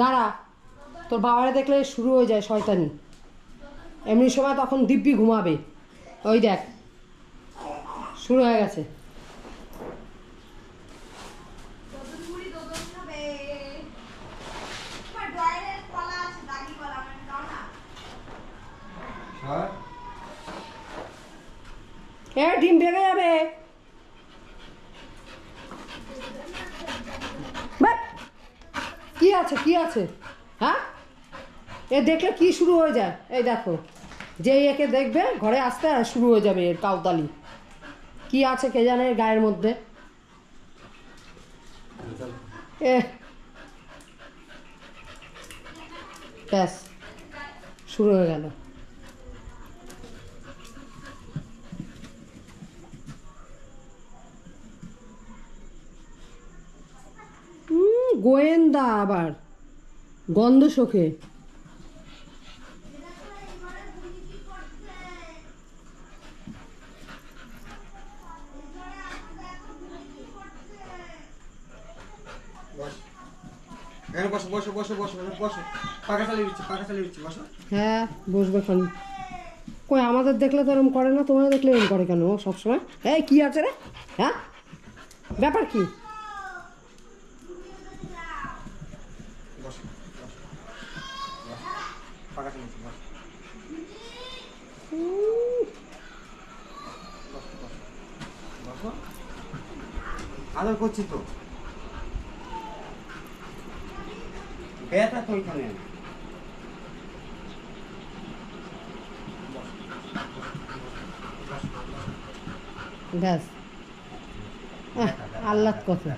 দাঁড়া, তোর বাবারে দেখলে শুরু হয়ে যায় শয়তানি। এমনি সময় তখন দিব্যি ঘুমাবে। ওই দেখ শুরু হয়ে গেছে। ডিম ভেঙে যাবে। কি আছে কি আছে? হ্যাঁ, এ দেখলে কি শুরু হয়ে যায়। এই দেখো, যেই একে দেখবে ঘরে আসতে শুরু হয়ে যাবে এর কাউতালি। কি আছে কে জানে গায়ের মধ্যে। ব্যাস শুরু হয়ে গেল। গোয়েন্দা আবার গন্ধ শোকে। হ্যাঁ বসবে খালি। কই আমাদের দেখলে তো এরকম করে না, তোমরা দেখলে এরকম করে কেন সবসময়? এই কি আছে রে? হ্যাঁ, ব্যাপার কি? আদর করছি তো, ব্যথা তো ওইখানে। ব্যাস আহ্লাদ কথা।